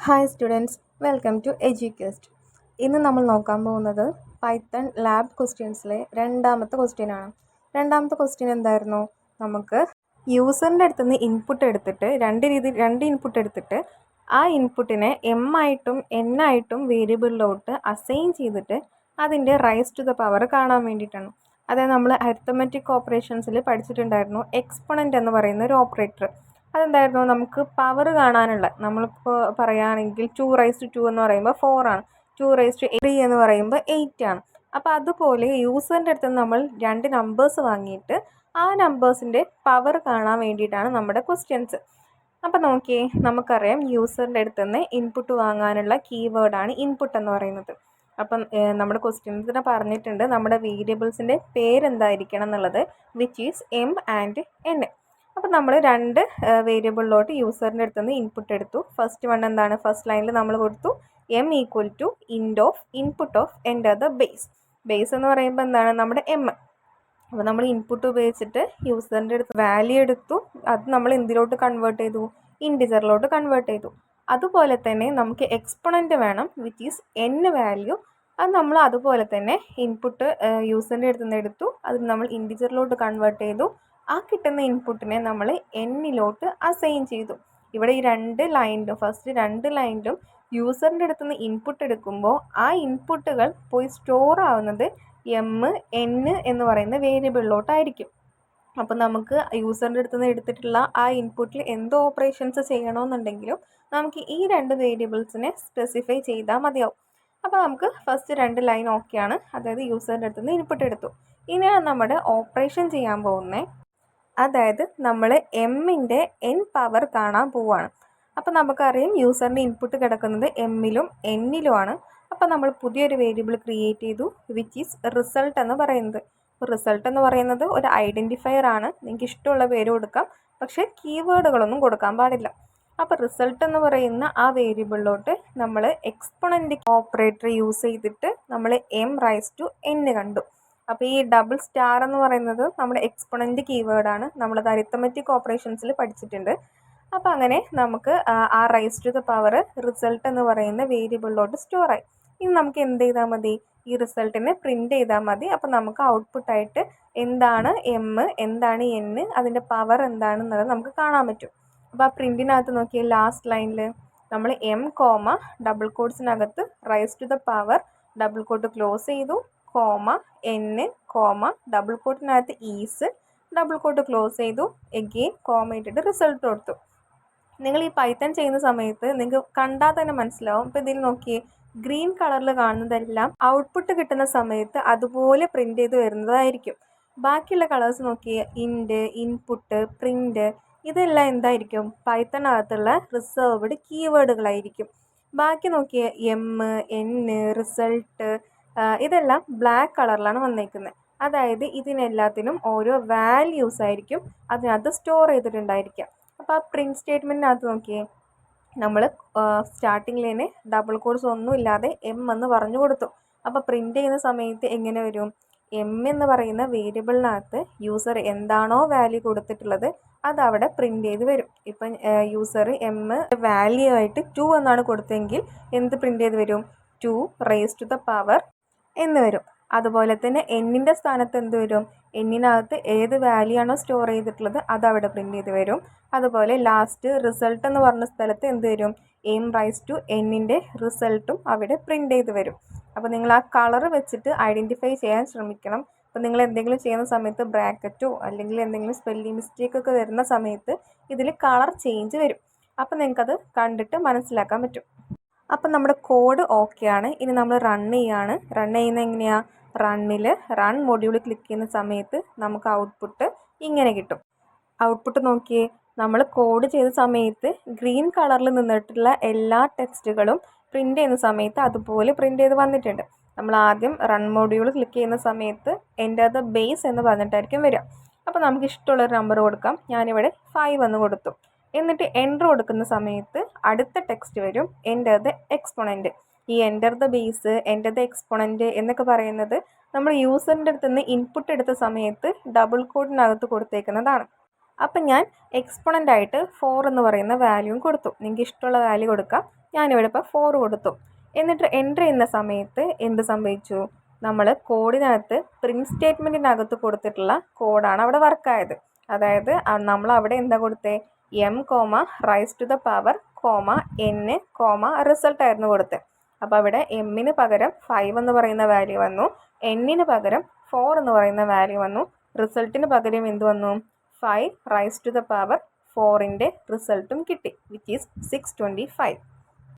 Hi students, welcome to Eduquest. ഇന്ന് നമ്മൾ നോക്കാൻ പോകുന്നത് പൈത്തൺ ലാബ് ക്വസ്റ്റ്യൻസിലെ രണ്ടാമത്തെ ക്വസ്റ്റ്യൻ ആണ്. രണ്ടാമത്തെ ക്വസ്റ്റ്യൻ എന്തായിരുന്നു? നമുക്ക് യൂസറിൻ്റെ അടുത്ത് നിന്ന് ഇൻപുട്ട് എടുത്തിട്ട് രണ്ട് ഇൻപുട്ട് എടുത്തിട്ട് ആ ഇൻപുട്ടിനെ എം ആയിട്ടും എൻ ആയിട്ടും വേരിയബിളിലോട്ട് അസൈൻ ചെയ്തിട്ട് അതിൻ്റെ റൈസ് ടു ദ പവർ കാണാൻ വേണ്ടിയിട്ടാണ്. അതായത് നമ്മൾ അരിത്തമെറ്റിക് ഓപ്പറേഷൻസിൽ പഠിച്ചിട്ടുണ്ടായിരുന്നു എക്സ്പൊണൻ്റ് എന്ന് പറയുന്ന ഒരു ഓപ്പറേറ്റർ. അതെന്തായിരുന്നു? നമുക്ക് പവർ കാണാനുള്ള, നമ്മളിപ്പോൾ പറയുകയാണെങ്കിൽ 2 എന്ന് പറയുമ്പോൾ 4 ആണ്, 2 എന്ന് പറയുമ്പോൾ 8 ആണ്. അപ്പോൾ അതുപോലെ യൂസറിൻ്റെ അടുത്ത് നമ്മൾ രണ്ട് നമ്പേഴ്സ് വാങ്ങിയിട്ട് ആ നമ്പേഴ്സിൻ്റെ പവർ കാണാൻ വേണ്ടിയിട്ടാണ് നമ്മുടെ ക്വസ്റ്റ്യൻസ്. അപ്പോൾ നോക്കിയേ, നമുക്കറിയാം യൂസറിൻ്റെ അടുത്ത് നിന്ന് ഇൻപുട്ട് വാങ്ങാനുള്ള കീവേഡാണ് ഇൻപുട്ട് എന്ന് പറയുന്നത്. അപ്പം നമ്മുടെ ക്വസ്റ്റ്യൻസിനെ പറഞ്ഞിട്ടുണ്ട് നമ്മുടെ വേരിയബിൾസിൻ്റെ പേരെന്തായിരിക്കണം എന്നുള്ളത്, which is M and N. അപ്പോൾ നമ്മൾ രണ്ട് വേരിയബിളിലോട്ട് യൂസറിൻ്റെ അടുത്ത് നിന്ന് ഇൻപുട്ട് എടുത്തു. ഫസ്റ്റ് വൺ എന്താണ്? ഫസ്റ്റ് ലൈനിൽ നമ്മൾ കൊടുത്തു M equal to int of input of enter the base. Base എന്ന് പറയുമ്പോൾ എന്താണ്? നമ്മുടെ എം. അപ്പോൾ നമ്മൾ ഇൻപുട്ട് ഉപയോഗിച്ചിട്ട് യൂസറിൻ്റെ അടുത്ത് വാല്യൂ എടുത്തു, അത് നമ്മൾ എന്തിലോട്ട് കൺവേർട്ട് ചെയ്തു? ഇൻറ്റിജറിലോട്ട് കൺവേർട്ട് ചെയ്തു. അതുപോലെ തന്നെ നമുക്ക് എക്സ്പൊണൻ്റ് വേണം, വിച്ച് ഈസ് എൻ വാല്യൂ. അത് നമ്മൾ അതുപോലെ തന്നെ ഇൻപുട്ട് യൂസറിൻ്റെ അടുത്ത് നിന്ന് എടുത്തു, അത് നമ്മൾ ഇൻറ്റിജറിലോട്ട് കൺവേർട്ട് ചെയ്തു. ആ കിട്ടുന്ന ഇൻപുട്ടിനെ നമ്മൾ എന്നിലോട്ട് അസൈൻ ചെയ്തു. ഇവിടെ ഈ ഫസ്റ്റ് രണ്ട് ലൈനിലും യൂസറിൻ്റെ അടുത്ത് നിന്ന് ഇൻപുട്ട് എടുക്കുമ്പോൾ ആ ഇൻപുട്ടുകൾ പോയി സ്റ്റോർ ആവുന്നത് എം എൻ എന്ന് പറയുന്ന വേരിയബിളിലോട്ടായിരിക്കും. അപ്പോൾ നമുക്ക് യൂസറിൻ്റെ അടുത്ത് നിന്ന് എടുത്തിട്ടുള്ള ആ ഇൻപുട്ടിൽ എന്ത് ഓപ്പറേഷൻസ് ചെയ്യണമെന്നുണ്ടെങ്കിലും നമുക്ക് ഈ രണ്ട് വേരിയബിൾസിനെ സ്പെസിഫൈ ചെയ്താൽ മതിയാവും. അപ്പോൾ നമുക്ക് ഫസ്റ്റ് രണ്ട് ലൈൻ ഓക്കെയാണ്, അതായത് യൂസറിൻ്റെ അടുത്ത് നിന്ന് ഇൻപുട്ട് എടുത്തു. ഇനിയാണ് നമ്മുടെ ഓപ്പറേഷൻ ചെയ്യാൻ പോകുന്നത്. അതായത് നമ്മൾ എമ്മിൻ്റെ എൻ പവർ കാണാൻ പോവുകയാണ്. അപ്പോൾ നമുക്കറിയാം യൂസറിൻ്റെ ഇൻപുട്ട് കിടക്കുന്നത് എമ്മിലും എന്നിലുമാണ്. അപ്പോൾ നമ്മൾ പുതിയൊരു വേരിയബിൾ ക്രിയേറ്റ് ചെയ്തു, വിച്ച് ഈസ് റിസൾട്ട് എന്ന് പറയുന്നത്. റിസൾട്ട് എന്ന് പറയുന്നത് ഒരു ഐഡൻറ്റിഫയർ ആണ്. നിങ്ങൾക്ക് ഇഷ്ടമുള്ള പേര് കൊടുക്കാം, പക്ഷേ കീവേഡുകളൊന്നും കൊടുക്കാൻ പാടില്ല. അപ്പോൾ റിസൾട്ട് എന്ന് പറയുന്ന ആ വേരിയബിളിലോട്ട് നമ്മൾ എക്സ്പൊണൻ്റ് ഓപ്പറേറ്റർ യൂസ് ചെയ്തിട്ട് നമ്മൾ എം റൈസ് ടു എൻ കണ്ടു. അപ്പോൾ ഈ ഡബിൾ സ്റ്റാർ എന്ന് പറയുന്നത് നമ്മുടെ എക്സ്പൊണൻ്റ് കീവേഡാണ്. നമ്മളത് അരിത്തമെറ്റിക് ഓപ്പറേഷൻസിൽ പഠിച്ചിട്ടുണ്ട്. അപ്പോൾ അങ്ങനെ നമുക്ക് ആ raise to the power result എന്ന് പറയുന്ന വേരിയബിളിലോട്ട് സ്റ്റോർ ആയി. ഇനി നമുക്ക് എന്ത് ചെയ്താൽ മതി? ഈ റിസൾട്ടിനെ പ്രിൻ്റ് ചെയ്താൽ മതി. അപ്പോൾ നമുക്ക് ഔട്ട്പുട്ടായിട്ട് എന്താണ് എം, എന്താണ് എൻ, അതിൻ്റെ പവർ എന്താണെന്നുള്ളത് നമുക്ക് കാണാൻ പറ്റും. അപ്പോൾ ആ പ്രിൻറ്റിനകത്ത് നോക്കിയാൽ ലാസ്റ്റ് ലൈനിൽ നമ്മൾ എം കോമ ഡബിൾ കോഡ്സിനകത്ത് raise to the power double quote close ചെയ്തു, കോമ എൻ കോമ ഡബിൾ കോട്ടിനകത്ത് ഈസ് ഡബിൾ കോട്ട് ക്ലോസ് ചെയ്തു, എഗെയിൻ കോമ ഇട്ടിട്ട് റിസൾട്ട് കൊടുത്തു. നിങ്ങൾ ഈ പൈത്തൺ ചെയ്യുന്ന സമയത്ത് നിങ്ങൾക്ക് കണ്ടാൽ തന്നെ മനസ്സിലാവും. ഇപ്പോൾ ഇതിൽ നോക്കിയേ, ഗ്രീൻ കളറിൽ കാണുന്നതെല്ലാം ഔട്ട്പുട്ട് കിട്ടുന്ന സമയത്ത് അതുപോലെ പ്രിൻ്റ് ചെയ്ത് വരുന്നതായിരിക്കും. ബാക്കിയുള്ള കളേഴ്സ് നോക്കിയേ, ഇൻറ്റ്, ഇൻപുട്ട്, പ്രിൻ്റ്, ഇതെല്ലാം എന്തായിരിക്കും? പൈത്തണിനകത്തുള്ള റിസർവ്ഡ് കീവേഡുകളായിരിക്കും. ബാക്കി നോക്കിയേ, എം, എൻ, റിസൾട്ട്, ഇതെല്ലാം ബ്ലാക്ക് കളറിലാണ് വന്നേക്കുന്നത്. അതായത് ഇതിനെല്ലാത്തിനും ഓരോ വാല്യൂസ് ആയിരിക്കും അതിനകത്ത് സ്റ്റോർ ചെയ്തിട്ടുണ്ടായിരിക്കുക. അപ്പോൾ ആ പ്രിൻറ്റ് സ്റ്റേറ്റ്മെൻറ്റിനകത്ത് നോക്കിയേ, നമ്മൾ സ്റ്റാർട്ടിങ്ങിൽ തന്നെ ഡബിൾ കോഡ്സ് ഒന്നും ഇല്ലാതെ എം എന്ന് പറഞ്ഞു കൊടുത്തു. അപ്പോൾ പ്രിൻ്റ് ചെയ്യുന്ന സമയത്ത് എങ്ങനെ വരും? എം എന്ന് പറയുന്ന വേരിയബിളിനകത്ത് യൂസർ എന്താണോ വാല്യൂ കൊടുത്തിട്ടുള്ളത് അത് അവിടെ പ്രിൻ്റ് ചെയ്ത് വരും. ഇപ്പം യൂസർ എം വാല്യൂ ആയിട്ട് 2 എന്നാണ് കൊടുത്തതെങ്കിൽ എന്ത് പ്രിൻ്റ് ചെയ്ത് വരും? 2 റേസ് ടു ദ പവർ എന്ന് വരും. അതുപോലെ തന്നെ എന്നിൻ്റെ സ്ഥാനത്ത് എന്ത് വരും? എന്നിനകത്ത് ഏത് വാല്യൂ ആണോ സ്റ്റോർ ചെയ്തിട്ടുള്ളത് അതവിടെ പ്രിൻ്റ് ചെയ്ത് വരും. അതുപോലെ ലാസ്റ്റ് റിസൾട്ട് എന്ന് പറഞ്ഞ സ്ഥലത്ത് എന്ത് വരും? എം റൈസ് ടു എന്നിൻ്റെ റിസൾട്ടും അവിടെ പ്രിൻ്റ് ചെയ്ത് വരും. അപ്പോൾ നിങ്ങൾ ആ കളർ വെച്ചിട്ട് ഐഡൻറ്റിഫൈ ചെയ്യാൻ ശ്രമിക്കണം. അപ്പോൾ നിങ്ങൾ എന്തെങ്കിലും ചെയ്യുന്ന സമയത്ത് ബ്രാക്കറ്റോ അല്ലെങ്കിൽ എന്തെങ്കിലും സ്പെല്ലിംഗ് മിസ്റ്റേക്കൊക്കെ വരുന്ന സമയത്ത് ഇതിൽ കളർ ചേഞ്ച് വരും. അപ്പോൾ നിങ്ങൾക്കത് കണ്ടിട്ട് മനസ്സിലാക്കാൻ പറ്റും. അപ്പം നമ്മുടെ കോഡ് ഓക്കെയാണ്. ഇനി നമ്മൾ റൺ ചെയ്യാണ്. റൺ ചെയ്യുന്നത് എങ്ങനെയാണ്? റൺ മൊഡ്യൂൾ ക്ലിക്ക് ചെയ്യുന്ന സമയത്ത് നമുക്ക് ഔട്ട്പുട്ട് ഇങ്ങനെ കിട്ടും. ഔട്ട്പുട്ട് നോക്കിയേ, നമ്മൾ കോഡ് ചെയ്ത സമയത്ത് ഗ്രീൻ കളറിൽ നിന്നിട്ടുള്ള എല്ലാ ടെക്സ്റ്റുകളും പ്രിൻ്റ് ചെയ്യുന്ന സമയത്ത് അതുപോലെ പ്രിൻ്റ് ചെയ്ത് വന്നിട്ടുണ്ട്. നമ്മൾ ആദ്യം റൺ മൊഡ്യൂൾ ക്ലിക്ക് ചെയ്യുന്ന സമയത്ത് എൻ്റർ ദ ബേസ് എന്ന് പറഞ്ഞിട്ടായിരിക്കും വരിക. അപ്പോൾ നമുക്ക് ഇഷ്ടമുള്ളൊരു നമ്പർ കൊടുക്കാം. ഞാനിവിടെ 5 എന്ന് കൊടുത്തു. എന്നിട്ട് എൻ്റർ കൊടുക്കുന്ന സമയത്ത് അടുത്ത ടെക്സ്റ്റ് വരും, എൻ്റർ ദ എക്സ്പൊണൻ്റ്. ഈ enter the base, enter the exponent എന്നൊക്കെ പറയുന്നത് നമ്മൾ യൂസറിൻ്റെ അടുത്ത് നിന്ന് ഇൻപുട്ട് എടുത്ത സമയത്ത് ഡബിൾ കോഡിനകത്ത് കൊടുത്തേക്കുന്നതാണ്. അപ്പം ഞാൻ എക്സ്പൊണൻ്റ് ആയിട്ട് 4 എന്ന് പറയുന്ന വാല്യൂവും കൊടുത്തു. നിങ്ങൾക്ക് ഇഷ്ടമുള്ള വാല്യൂ കൊടുക്കാം. ഞാനിവിടെ ഇപ്പോൾ 4 കൊടുത്തു. എന്നിട്ട് എൻ്റർ ചെയ്യുന്ന സമയത്ത് എന്ത് സംഭവിച്ചു? നമ്മൾ കോഡിനകത്ത് പ്രിൻറ്റ് സ്റ്റേറ്റ്മെൻറ്റിനകത്ത് കൊടുത്തിട്ടുള്ള കോഡാണ് അവിടെ വർക്കായത്. അതായത് നമ്മൾ അവിടെ എന്താ കൊടുത്തേ? M comma raise to the power comma N comma result ആയിരുന്നു കൊടുത്തത്. അപ്പോൾ അവിടെ എമ്മിന് പകരം 5 എന്ന് പറയുന്ന വാല്യൂ വന്നു, എന്നിന് പകരം 4 എന്ന് പറയുന്ന വാല്യൂ വന്നു, റിസൾട്ടിന് പകരം എന്ത് വന്നു? 5 റൈസ് ടു ദ പവർ 4ൻ്റെ റിസൾട്ടും കിട്ടി, വിച്ച് ഈസ് 625.